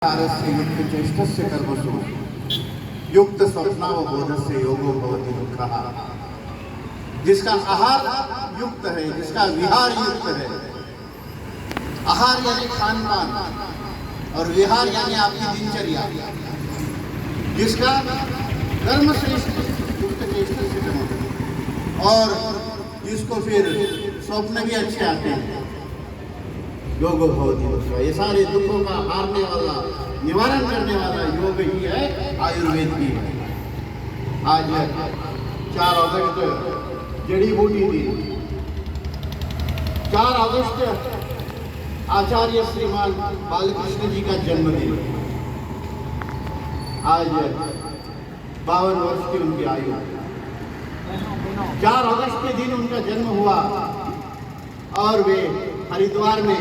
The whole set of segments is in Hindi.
आरस्य युक्त चेष्टस्य कर्मसु युक्त स्वप्नावबोधस्य योगो भवति दुःखः। जिसका आहार युक्त है, जिसका विहार युक्त है, आहार यानी खान पान और विहार यानी आपकी दिनचर्या, जिसका कर्म श्रेष्ठ युक्त चेष्टा से कर्म और जिसको फिर स्वप्न भी अच्छे आते हैं, योग भवति दुःखः। ये सारे दुखों का हारने वाला, निवारण करने वाला योग ही है, आयुर्वेद भी है। आज 4 अगस्त जड़ी बूटी दिन, 4 अगस्त आचार्य श्रीमान बालकृष्ण जी का जन्मदिन। आज 52 वर्ष की उनकी आयु। 4 अगस्त के दिन उनका जन्म हुआ और वे हरिद्वार में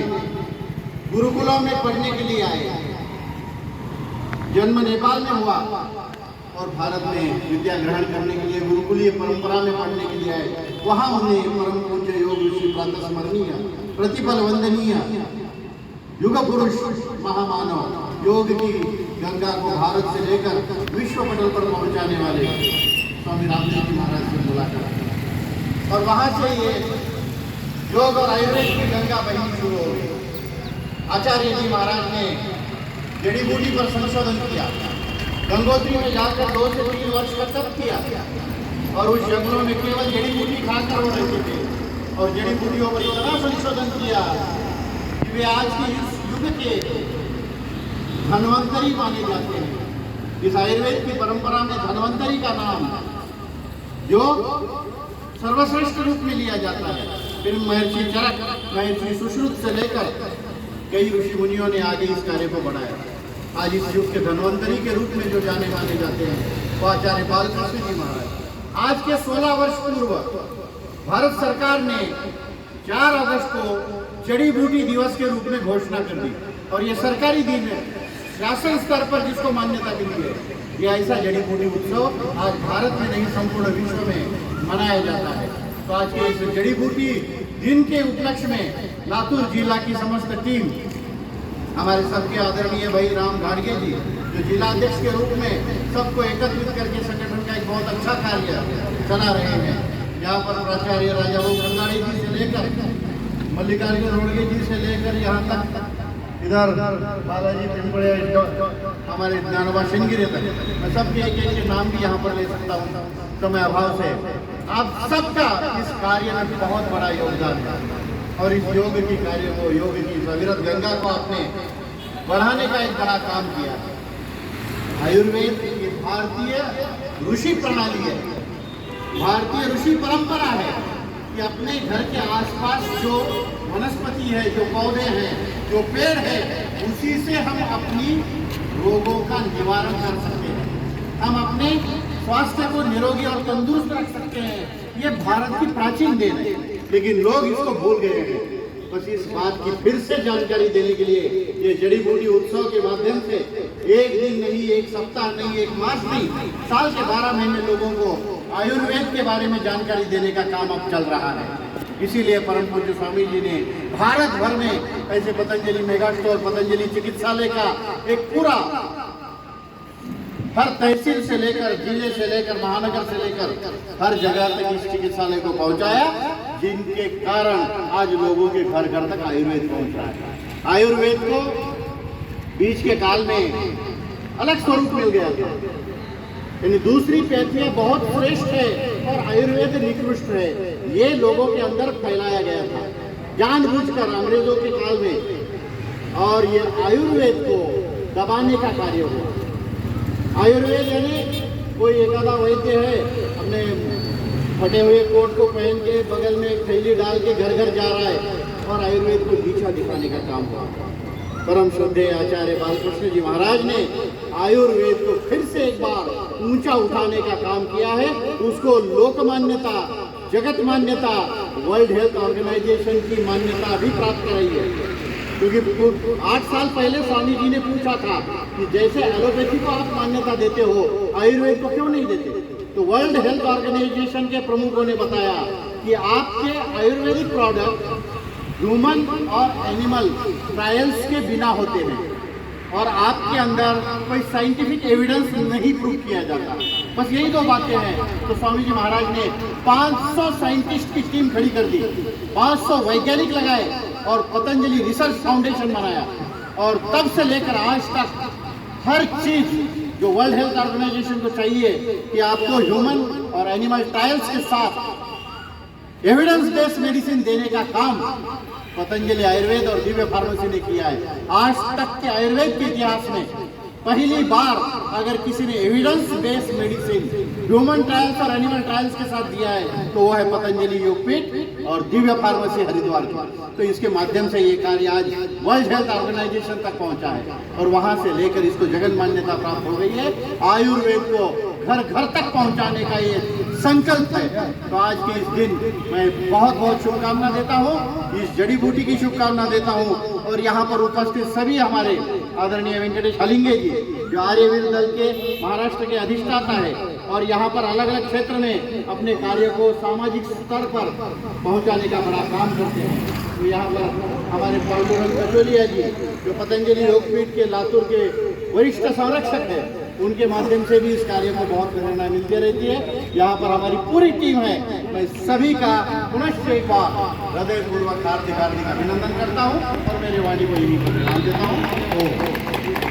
गुरुकुलों में पढ़ने के लिए आए। जन्म नेपाल में हुआ और भारत में विद्या ग्रहण करने के लिए गुरुकुलीय परंपरा में पढ़ने के लिए आए। वहां उन्हें परम पूज्य योग ऋषि प्रातः स्मरणीय प्रतिपल वंदनीय युग पुरुष महामानव योग की गंगा को भारत से लेकर विश्व पटल पर पहुंचाने वाले स्वामी रामदेव जी महाराज से मुलाकात और वहां से ये योग और आयुर्वेद की गंगा बहनी शुरू हो गई। आचार्य जी महाराज ने जड़ी बूटी पर संशोधन किया, गंगोत्री में जाकर 2 से 3 वर्ष का तप किया और उस जंगलों में केवल जड़ी बूटी खाकर वो रहते थे और जड़ी बूटियों पर इतना संशोधन किया कि वे आज के इस युग के धन्वंतरी माने जाते हैं। इस आयुर्वेद की परंपरा में धन्वंतरी का नाम योग सर्वश्रेष्ठ रूप में लिया जाता है। फिर महर्षि चरक, महर्षि सुश्रुत से लेकर कई ऋषि मुनियों ने आगे इस कार्य को बढ़ाया। आज इस युग के धन्वंतरी के रूप में जो जाने माने जाते हैं वो आचार्य बालकृष्ण जी महाराज। आज के 16 वर्ष पूर्व भारत सरकार ने 4 अगस्त को जड़ी बूटी दिवस के रूप में घोषणा कर दी और ये सरकारी दिन है, शासन स्तर पर जिसको मान्यता मिली है। ये ऐसा जड़ी बूटी उत्सव आज भारत में नहीं संपूर्ण विश्व में मनाया जाता है। तो आज के इस जड़ी बूटी दिन के उपलक्ष्य में लातूर जिला की समस्त टीम, हमारे सबके आदरणीय भाई राम घाड़गे जी जो जिला अध्यक्ष के रूप में सबको एकत्रित करके संगठन का एक बहुत अच्छा कार्य चला रहे हैं। यहाँ पर प्राचार्य राजा गंगाड़ी जी से लेकर मल्लिकार्जुन रोड़गे जी से लेकर यहाँ तक इधर बालाजी पिंपड़े हमारे ज्ञानोबा सिंहगिरी तक, मैं सबके एक के नाम भी यहाँ पर ले सकता हूँ समय अभाव से। आप सबका इस कार्य में बहुत बड़ा योगदान है और इस योग की कार्य को, योग की अविरत गंगा को आपने बढ़ाने का एक बड़ा काम किया। आयुर्वेद ये भारतीय ऋषि प्रणाली है, भारतीय ऋषि परंपरा है कि अपने घर के आसपास जो वनस्पति है, जो पौधे हैं, जो पेड़ है, उसी से हम अपनी रोगों का निवारण कर सकते हैं, हम अपने स्वास्थ्य को निरोगी और तंदुरुस्त रख सकते हैं। ये भारत की प्राचीन देन है, लेकिन लोग इसको भूल गए हैं। बस इस बात की फिर से जानकारी देने के लिए ये जड़ी बूटी उत्सव के माध्यम से एक दिन नहीं, एक सप्ताह नहीं, एक मास नहीं, साल के 12 महीने लोगों को आयुर्वेद के बारे में जानकारी देने का काम अब चल रहा है। इसीलिए परम पूज्य स्वामी जी ने भारत भर में ऐसे पतंजलि मेगा स्टोर, पतंजलि चिकित्सालय का एक पूरा हर तहसील से लेकर, जिले से लेकर, महानगर से लेकर हर जगह तक इस चिकित्सालय को पहुंचाया, जिनके कारण आज लोगों के घर घर तक आयुर्वेद पहुंच रहा है। आयुर्वेद को बीच के काल में अलग स्वरूप मिल गया था, यानी दूसरी पैथियां बहुत श्रेष्ठ है और आयुर्वेद निकृष्ट है, ये लोगों के अंदर फैलाया गया था जानबूझकर अंग्रेजों के काल में, और ये आयुर्वेद को दबाने का कार्य हुआ। आयुर्वेद यानी कोई एकादा वैद्य है, अपने फटे हुए कोट को पहन के बगल में एक थैली डाल के घर घर जा रहा है और आयुर्वेद को नीचा दिखाने का काम हुआ। परम श्रद्धेय आचार्य बालकृष्ण जी महाराज ने आयुर्वेद को फिर से एक बार ऊंचा उठाने का काम किया है, उसको लोक मान्यता, जगत मान्यता, वर्ल्ड हेल्थ ऑर्गेनाइजेशन की मान्यता भी प्राप्त कराई है। क्योंकि 8 साल पहले स्वामी जी ने पूछा था कि जैसे एलोपैथी को आप मान्यता देते हो, आयुर्वेद को क्यों नहीं देते? तो वर्ल्ड हेल्थ ऑर्गेनाइजेशन के प्रमुखों ने बताया कि आपके आयुर्वेदिक प्रोडक्ट ह्यूमन और एनिमल ट्रायल्स के बिना होते हैं। और आपके अंदर कोई साइंटिफिक एविडेंस नहीं प्रूव किया जाता, बस यही दो बातें हैं, तो स्वामी जी महाराज ने 500 साइंटिस्ट की टीम खड़ी कर दी, 500 वैज्ञानिक लगाए और पतंजलि रिसर्च फाउंडेशन बनाया। और तब से लेकर आज तक हर चीज जो वर्ल्ड हेल्थ ऑर्गेनाइजेशन को चाहिए कि आपको ह्यूमन और एनिमल ट्रायल्स के साथ एविडेंस बेस्ड मेडिसिन देने का काम पतंजलि आयुर्वेद और दिव्य फार्मेसी ने किया है। आज तक के आयुर्वेद के इतिहास में पहली बार अगर किसी ने evidence based medicine human trials और एनिमल ट्रायल्स के साथ दिया है तो वो है पतंजलि योगपीठ और दिव्य फार्मेसी हरिद्वार की। तो इसके माध्यम से ये कार्य आज वर्ल्ड हेल्थ ऑर्गेनाइजेशन तक पहुंचा है और वहां से लेकर इसको जगत मान्यता प्राप्त हो गई है। आयुर्वेद को घर घर तक पहुंचाने का ये संकल्प है। तो आज के इस दिन मैं बहुत बहुत शुभकामना देता हूँ, इस जड़ी बूटी की शुभकामना देता हूँ। और यहाँ पर उपस्थित सभी हमारे आदरणीय वेंकटेश हलिंगे जी जो आर्यवीर दल के महाराष्ट्र के अधिष्ठाता है और यहाँ पर अलग अलग क्षेत्र में अपने कार्य को सामाजिक स्तर पर पहुँचाने का बड़ा काम करते हैं। तो यहाँ पर हमारे पांडुरंग कचोलिया जी जो पतंजलि योगपीठ के लातूर के वरिष्ठ संरक्षक है, उनके माध्यम से भी इस कार्य को बहुत प्रेरणा मिलती रहती है। यहाँ पर हमारी पूरी टीम है। मैं सभी का पुनश्च एक बार हृदयपूर्वक हार्दिक अभिनंदन करता हूँ और मेरे वाणी को यही परिणाम देता हूँ।